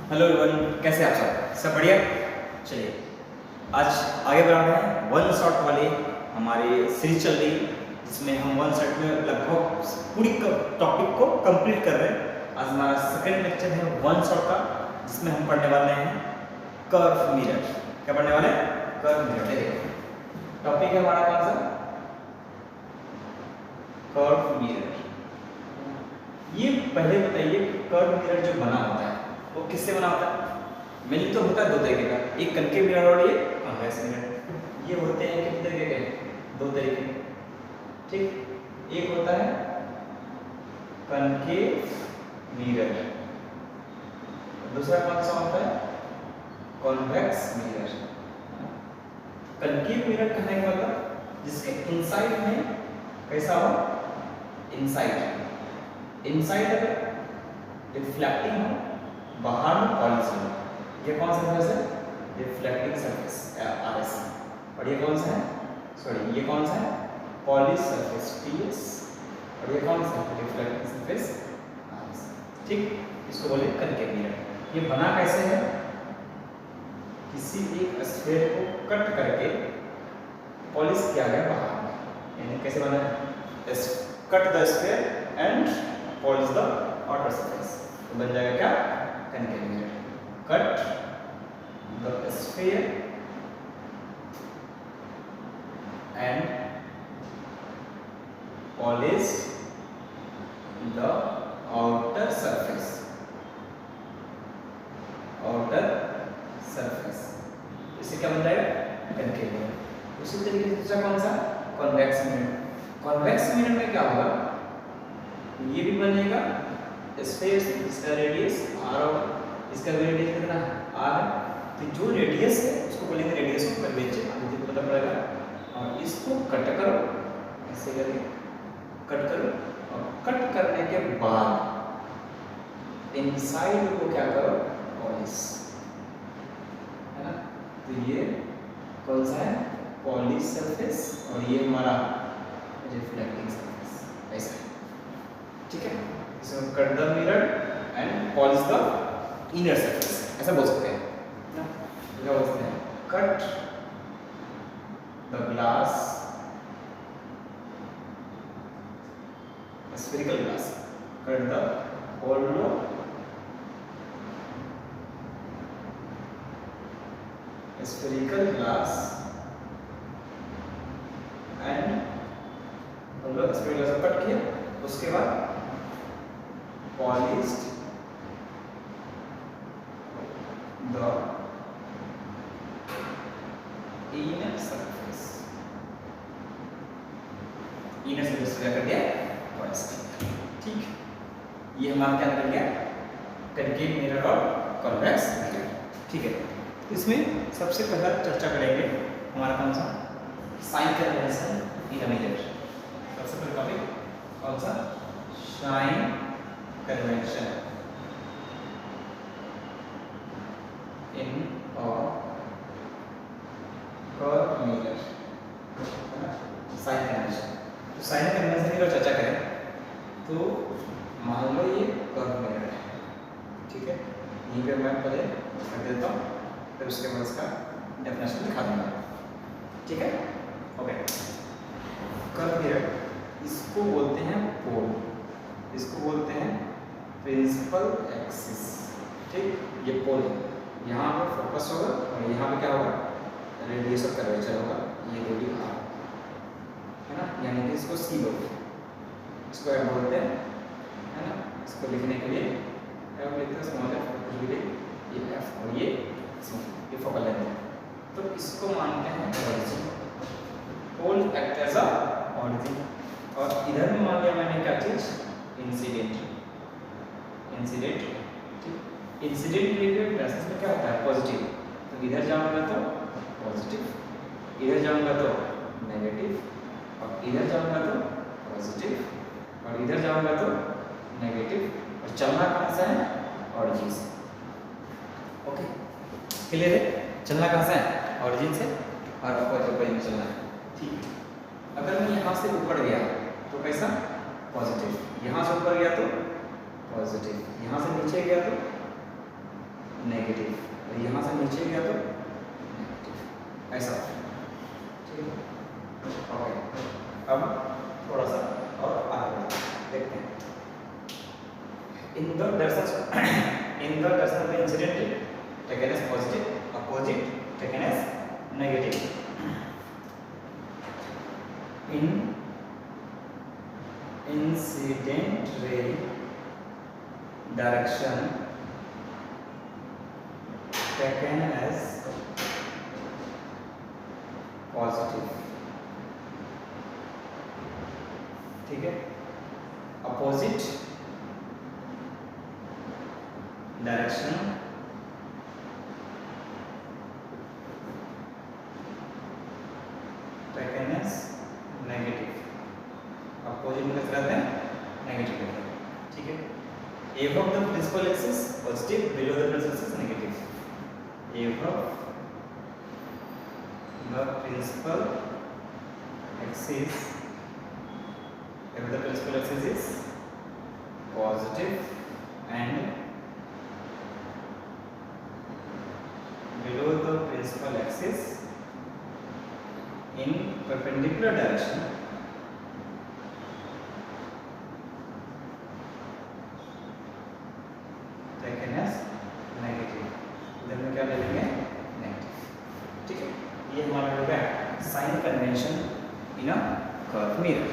Hello everyone, कैसे आप सब बढ़िया। चलिए आज आगे बढ़ रहे हैं। वन शॉट वाले हमारी सीरीज चल रही जिसमें हम वन शॉट में लगभग पूरी टॉपिक को कंप्लीट कर रहे हैं। आज हमारा सेकंड लेक्चर है वन शॉट का, जिसमें हम पढ़ने वाले हैं कर्व मिरर। क्या पढ़ने वाले हैं? Curve mirror. देखिए टॉपिक है हमारा कौन सा? Curve mirror. ये पहले बताइए, कर्व मिरर जो बना होता है वो किससे बना होता है? मेनली तो होता है दो तरीके का, एक कनकेव मिरर और ये कॉन्वेक्स मिरर। ये होते हैं कितने तरीके के? दो तरीके, ठीक। एक होता है कनकेव मिरर, दूसरा कौन सा होता है? Convex mirror. कनकेव मिरर कहने का मतलब जिसके इनसाइड में कैसा हो? इनसाइड अगर रिफ्लेक्टिंग हो, बाहर में पॉलिश हो। ये कौन सा सरफेस है? Reflecting surface RS। और ये कौन सा है? सॉरी, ये कौन सा है? Polish surface TS। और ये कौन सा है? Reflecting surface RS। ठीक, इसको बोले कनकेव मिरर। ये बना कैसे है? किसी एक स्फीयर को कट करके पॉलिश किया गया बाहर में। यानी कैसे बना है? Cut the sphere and polish the outer surface, तो बन जाएगा क्या? Concave mirror. Cut the sphere and polish the outer surface. इससे क्या बन जाएगा? Concave mirror. उसी तरीके से दूसरा कौन सा? Convex mirror. कॉन्वेक्स मिरर में क्या होगा? ये भी बनेगा स्फीयर से, इसका रेडियस r होगा, इसका भी रेडियस कितना है? r है। तो जो रेडियस है उसको बोलेंगे रेडियस ऑफ कर्वेचर, मुझे पता पड़ेगा। और इसको कट करो, ऐसे करके कट करो, और कट करने के बाद इनसाइड को क्या करो? पॉलिश, है ना। तो ये कौन सा है? पॉलिश सरफेस, और ये हमारा रिफ्लेक्टिंग सरफेस, ऐसा है, ठीक है। इसमें cut the mirror and polish the inner surface, ऐसा बोल सकते हैं ना। क्या बोल सकते हैं? Cut the glass, spherical glass, cut the hollow spherical glass and hollow spherical glass cut किया, उसके बाद polished the inner surface। Inner surface क्या कर दिया? पॉलिश कर दिया, ठीक। ये हमारा क्या कर गया? कनकेव मिरर और कॉन्वेक्स मिरर, ठीक है। तो इसमें सबसे पहला चर्चा करेंगे हमारा कौन सा? Sign convention in a mirror. सबसे पहला टॉपिक कौन सा? Sign convention in a curve mirror, sign convention. तो साइन कन्वेंशन की अगर चर्चा करें तो मान लो ये कर्व मिरर है, ठीक है। यहीं पे मैं पहले कर देता हूँ, फिर उसके बाद इसका डेफिनेशन दिखा दूंगा, ठीक है। ओके, कर्व मिरर इसको बोलते हैं पोल, इसको बोलते हैं प्रिंसिपल एक्सिस, ठीक। ये पोल है, यहाँ पर फोकस होगा और यहाँ पे क्या होगा? रेडियस ऑफ कर्वेचर होगा, ये दूरी r, है ना। यानी कि इसको C बोलते हैं, इसको क्या बोलते हैं, है ना। इसको लिखने के लिए क्या लिखते हैं? स्मॉल f, कुछ भी लिख, ये f और ये फोकल लेंथ है। तो इसको मानते हैं origin. Pole act as a origin, और इधर में मान लिया मैंने क्या चीज? इंसिडेंट, ठीक। इंसिडेंट रिलेटेड प्रेसेंस में क्या होता है? पॉजिटिव। तो इधर जाऊंगा तो पॉजिटिव, इधर जाऊंगा तो नेगेटिव, और इधर जाऊंगा तो पॉजिटिव, और इधर जाऊंगा तो नेगेटिव। और चलना कहाँ से है? ऑरिजिन से। ओके, क्लियर है? चलना कहाँ से है? ऑरिजिन से, और अपोजिट में चलना है, ठीक। अगर मैं यहाँ से ऊपर गया तो कैसा? पॉजिटिव। यहाँ से ऊपर गया तो पॉजिटिव, यहाँ से नीचे गया तो नेगेटिव, और यहाँ से नीचे गया तो नेगेटिव, ऐसा। ठीक है, ओके। अब थोड़ा सा और आगे देखते हैं। In the Darshan of the incident taken as positive, opposite taken as negative. In incident ray direction taken as positive, ठीक है, opposite direction taken as negative, opposite में कैसे रहता है, नेगेटिव रहता है। ठीक है, above the principal axis positive, below the principal axis negative, above the principal axis, above the principal axis is positive and below the principal axis in perpendicular direction taken as negative, इधर में क्या ले लेंगे, negative. ठीक है, ये हमारा हो गया sign convention in a curve mirror,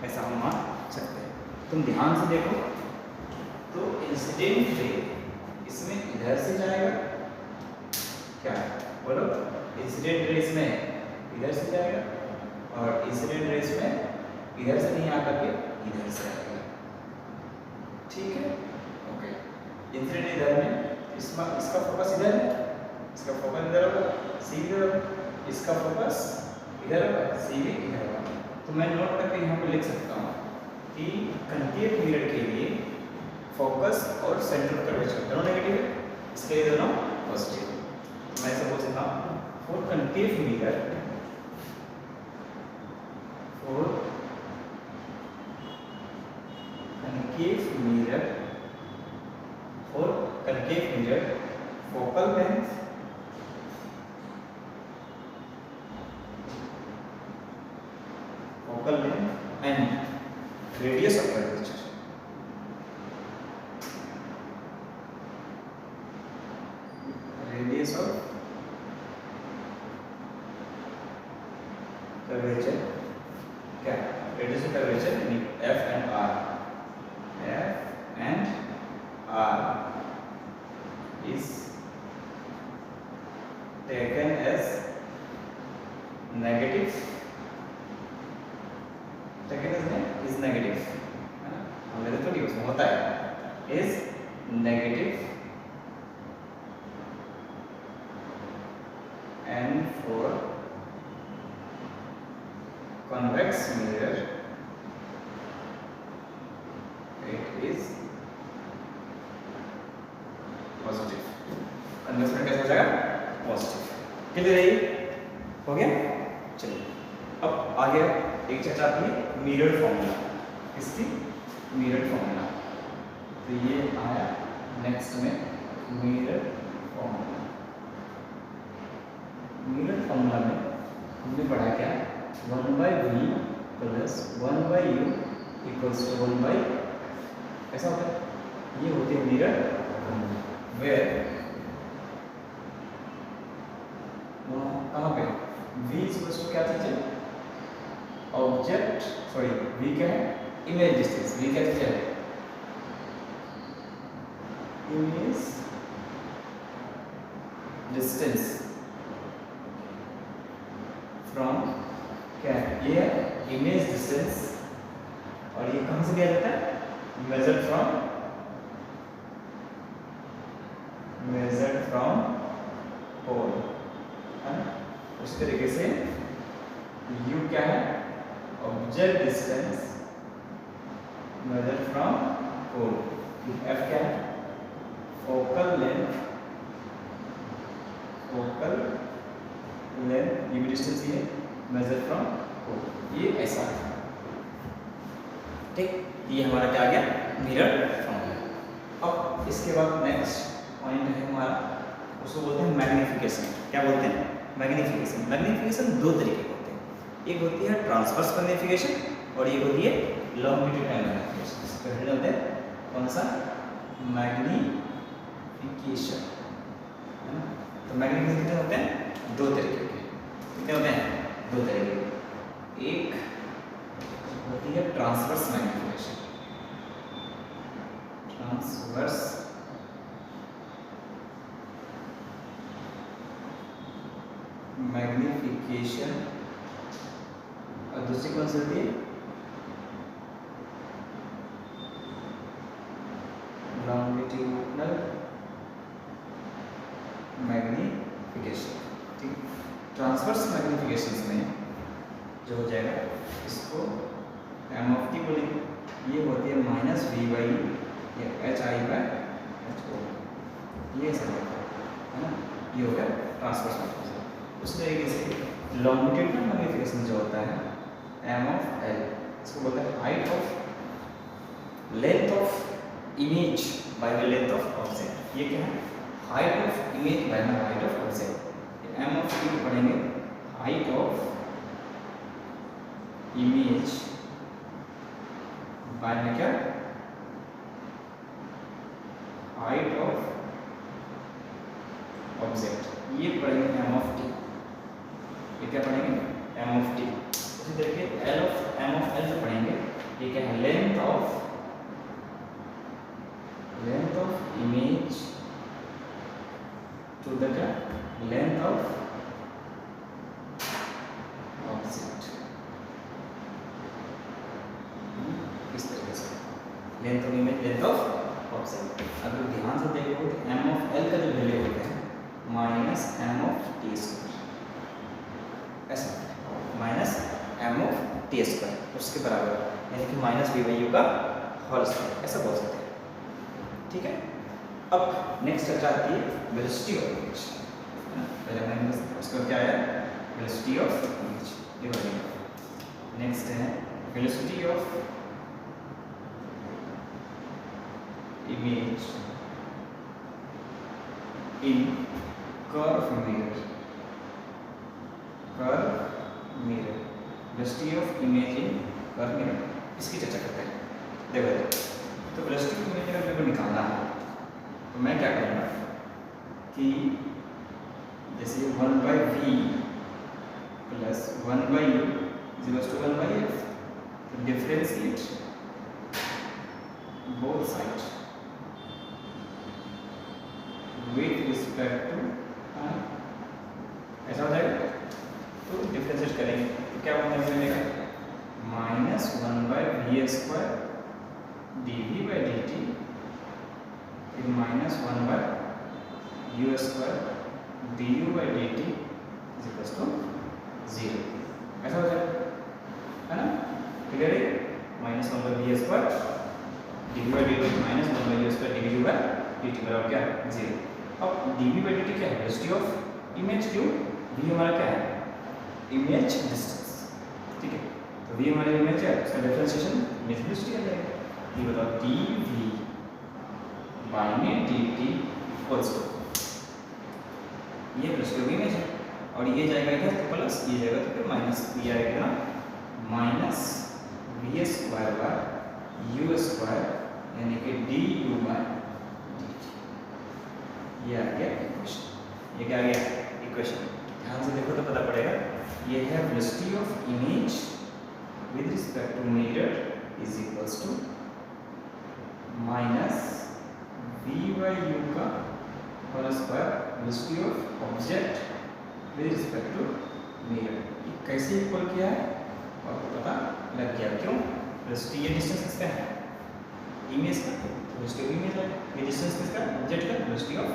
ऐसा हम मान सकते हैं। तुम ध्यान से देखो तो इंसिडेंट रे इसमें इधर से जाएगा, क्या बोलो, इंसिडेंट रे इसमें इधर से जाएगा, और इंसिडेंट रेस में इधर से नहीं आकर के इधर से आएगा। ठीक है, ओके। इंसिडेंट इधर में, इसका फोकस इधर है, इसका फोकस इधर होगा, सी इधर होगा, इसका फोकस इधर होगा, सी भी इधर होगा। तो मैं नोट करके यहाँ पे लिख सकता हूँ कि कॉन्केव मिरर के लिए फोकस और सेंटर कर्वेचर दोनों नेगेटिव है, इसके लिए दोनों पॉजिटिव। तो मैं ऐसे बोल सकता हूँ फॉर कॉन्केव मिरर, और concave mirror, for concave mirror focal length and radius of curvature, radius of curvature, क्या radius of curvature F and R, F and R is taken as negative, is negative, है ना, हमें तो थोड़ी उसमें होता है, is negative and for convex mirror it is positive। convex mirror कैसा हो जाएगा, पॉजिटिव। क्लियर है, ये हो गया। चलिए अब आगे एक चर्चा आती है मिरर फॉर्मूला, इसकी मिरर फॉर्मूला। तो ये आया नेक्स्ट में मिरर फॉर्मूला। मिरर फॉर्मूला में हमने पढ़ा क्या, 1/v plus 1/u equals to 1/, ऐसा होता है, ये होती है मिरर फॉर्मूला। वेयर कहाँ पे v इक्वल्स टू क्या चीज है, ऑब्जेक्ट, सॉरी v क्या है, इमेज डिस्टेंस, v क्या चीज है, इमेज डिस्टेंस फ्रॉम, क्या है, ये है इमेज डिस्टेंस, और ये कहाँ से दिया जाता है, मेजर्ड फ्रॉम पोल, है ना। उस तरीके से u क्या है, object distance measured from pole, f क्या है, फोकल लेंथ, ये भी डिस्टेंस ही है, मेजर फ्रॉम पोल, ये ऐसा है। ठीक, ये हमारा क्या आ गया, मिरर फॉर्मूला। अब इसके बाद नेक्स्ट पॉइंट है हमारा उसको बोलते हैं मैग्नीफिकेशन। क्या बोलते हैं? मैग्नीफिकेशन। मैग्नीफिकेशन दो तरीके के होते हैं, एक होती है ट्रांसवर्स मैग्नीफिकेशन और एक होती है लॉन्गिट्यूडिनल मैग्नीफिकेशन। तो हेड होते हैं कौन सा? मैग्नीफिकेशन, है ना। तो मैग्नीफिकेशन होते हैं दो तरीके के। कितने होते हैं? दो तरीके के। एक होती है ट्रांसवर्स मैग्नीफिकेशन, ट्रांसवर्स मैग्नीफिकेशन, और दूसरी कौन सी होती है? Longitudinal magnification. ठीक, ट्रांसवर्स मैग्नीफिकेशन में जो हो जाएगा इसको एम ऑफ टी बोलेंगे। ये होती है माइनस वी बाई या H I by H O, ये सब है ना। ये हो गया ट्रांसवर्स मैग्नीफिकेशन। उस तरीके से लॉन्गिट्यूडिनल मैग्नीफिकेशन जो होता है एम ऑफ एल, इसको बोलते हैं height of length of image by the length of object. ये क्या है? Height of image by the height of object. M of T को पढ़ेंगे हाइट ऑफ इमेज बाय में क्या? Height of object. ये पढ़ेंगे एम ऑफ टी। ये क्या पढ़ेंगे? M of T. उसी तरीके L of M of L जो पढ़ेंगे ये क्या है? Length of image to the length of object. इस तरीके से length of image, length of object. अगर ध्यान से देखो तो एम ऑफ एल का जो वैल्यू होता है minus M of T square, ऐसा minus M of T square उसके बराबर, यानी कि माइनस वी बाई यू का होल स्क्वायर, ऐसा बोल सकते हैं। ठीक है। अब नेक्स्ट चर्चा आती है वेलोसिटी ऑफ इमेज। पहले मैंने उसका क्या है? Velocity of image. ये बढ़िया। नेक्स्ट है velocity of image in curve mirror. Curve mirror, velocity of image in curve mirror, इसकी चर्चा करते हैं। देखो तो वेलोसिटी ऑफ इमेज अगर मेरे को निकालना है तो मैं क्या करूँगा कि जैसे 1/v plus 1/u equals to 1/f, तो differentiate both side with respect to, ऐसा हो जाएगा। तो डिफरेंशिएट करेंगे तो क्या मिलेगा? Minus 1/v² dv by dt फिर minus 1/u² du by dt is equals to 0, ऐसा हो जाएगा, है ना। क्लियर है? Minus 1/v² dv by dt minus 1/u² dv by dt बराबर क्या? 0। अब dv by dt क्या है? वेलोसिटी ऑफ इमेज, क्यों? v हमारा क्या है? Image distance. ठीक है, तो v हमारा इमेज है, उसका डिफरेंशिएशन इमेज वेलोसिटी आ जाएगा। ये बताओ dv बाई में dt इक्वल्स टू, ये वेलोसिटी ऑफ इमेज है और ये जाएगा इधर तो प्लस, ये जाएगा तो फिर माइनस, ये आएगा ना माइनस v² बाय u² यानी कि du बाय dt। ये आ गया इक्वेशन। ये क्या आ गया? इक्वेशन। ध्यान से देखो तो पता पड़ेगा। ये है velocity of image with respect to mirror is equals to minus v by u का whole square velocity of object with respect to mirror. ये कैसे इक्वल किया है आपको पता लग गया। क्यों? वेलोसिटी, ये डिस्टेंस किसका है? इमेज का, वेलोसिटी ऑफ इमेज है। ये डिस्टेंस किसका? ऑब्जेक्ट का, वेलोसिटी ऑफ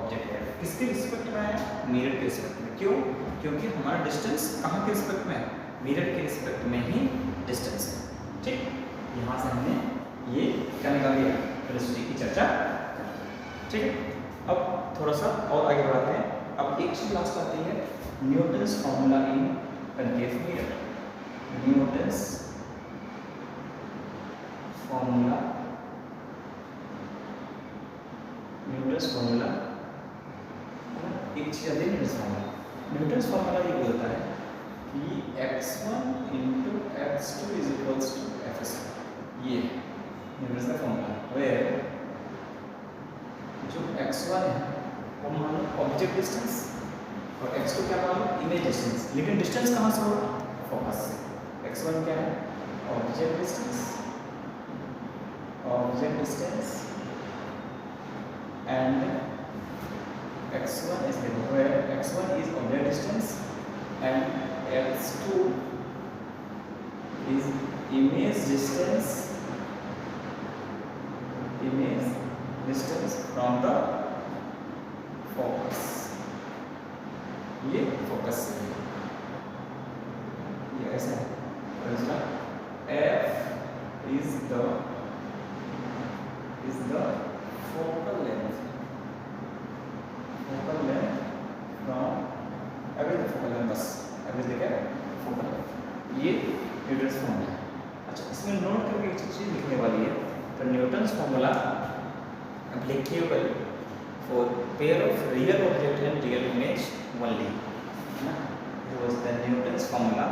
ऑब्जेक्ट है। किसके रिस्पेक्ट में है? मिरर के रिस्पेक्ट में। क्यों? क्योंकि हमारा डिस्टेंस कहाँ के रिस्पेक्ट में है? मिरर के रिस्पेक्ट में ही डिस्टेंस है। ठीक, यहाँ से हमने ये क्या निकाल लिया? वेलोसिटी की चर्चा। ठीक है, अब थोड़ा सा और आगे बढ़ाते हैं। अब एक चीज लास्ट आती है Newton's formula in concave mirror. Newton's formula, Newton's formula एक चीज़ आती है न्यूटन्स फार्मूला। न्यूटन्स फार्मूला ये बोलता है कि x1 into x2 is equals to f2। ये न्यूटन्स का फार्मूला वेयर जो x1 है वो मान लो ऑब्जेक्ट डिस्टेंस और x2 क्या मान लो इमेज डिस्टेंस, लेकिन डिस्टेंस कहाँ से होगा? फोकस से। x1 क्या है? Object distance and x1 is given where x1 is object distance and x2 is image distance from the focus। ये फोकस से ये ऐसा है, और इसका f is the focal length from average focal length, बस average क्या है? focal length। ये न्यूटन्स फार्मूला है। अच्छा, इसमें नोट करके एक चीज़ लिखने वाली है। तो Newton's formula applicable for pair of real object and real image only, है ना? It was the Newton's formula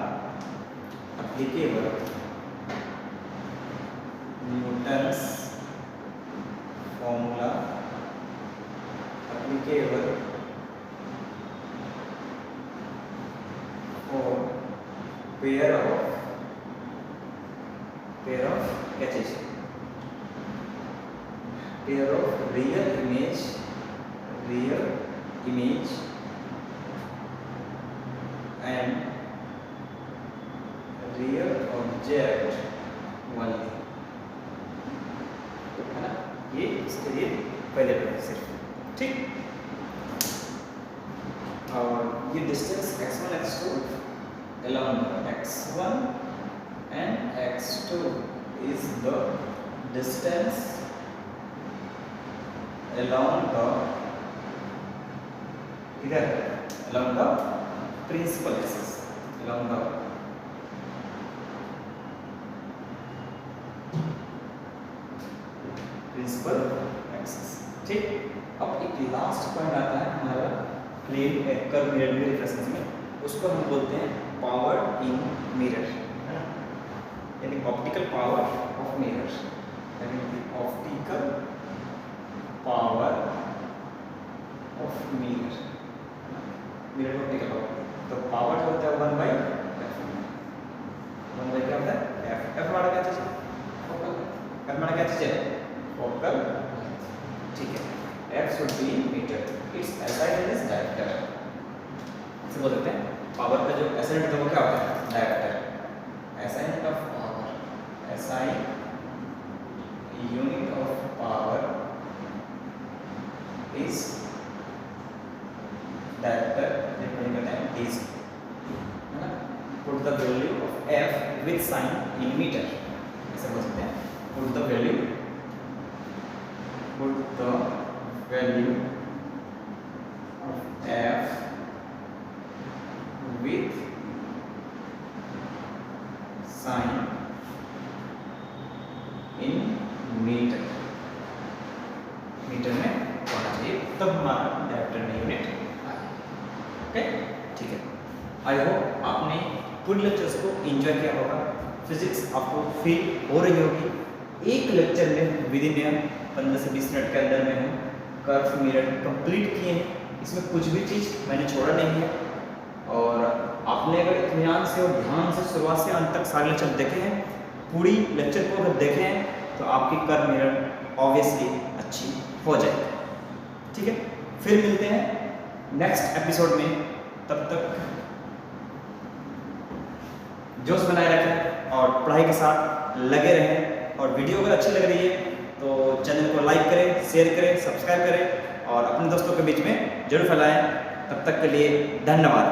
applicable for pair of क्या चीज? pair of real image and real object only, है ना? ये इसके लिए पहले पढ़े सिर्फ, ठीक। और ये distance x1 x2 along x1 and x2 is the distance along the principal axis, along the principal axis, ठीक। अब एक लास्ट पॉइंट आता है हमारा प्लेन कर्व मिरर में रिफ्लेक्शन में, उसको हम बोलते हैं पावर इन मिरर, है ना? यानी ऑप्टिकल पावर ऑफ मिरर, यानी optical power of mirror, mirror optical power. तो पावर जो होता है 1/f, 1 क्या होता है? f। f हमारा क्या चीज है? फोकल। f हमारा क्या चीज है? फोकल, ठीक है। f should be in meter, its SI is diopter। इसे बोल देते हैं पावर का जो SI यूनिट है वो क्या होता है? Director. SI unit of power, SI unit of power is director, depending करता है DC, है ना? Put the value of f with sign in metre, ऐसे बोल सकते हैं। पुट द वैल्यू of f with sign in meter, metre में होना चाहिए, तब हमारा डायरेक्टर में यूनिट आए। ओके, ठीक है। आई होप आपने पूरे लेक्चर्स को एंजॉय किया होगा, फिजिक्स आपको फील हो रही होगी। एक लेक्चर में विद इन 15 से 20 मिनट के अंदर में हम कर्व मिरर कंप्लीट किए हैं। इसमें कुछ भी चीज़ मैंने छोड़ा नहीं है, और आपने अगर इत्मीनान से और ध्यान से शुरुआत से अंत तक सारे लेक्चर देखे हैं, पूरी लेक्चर को अगर देखे हैं, तो आपकी कर्व मिरर ऑब्वियसली अच्छी हो जाएगी, ठीक है। फिर मिलते हैं नेक्स्ट एपिसोड में, तब तक जोश बनाए रखें और पढ़ाई के साथ लगे रहें। और वीडियो अगर अच्छी लग रही है तो चैनल को लाइक करें, शेयर करें, सब्सक्राइब करें और अपने दोस्तों के बीच में जरूर फैलाएं। तब तक के लिए धन्यवाद।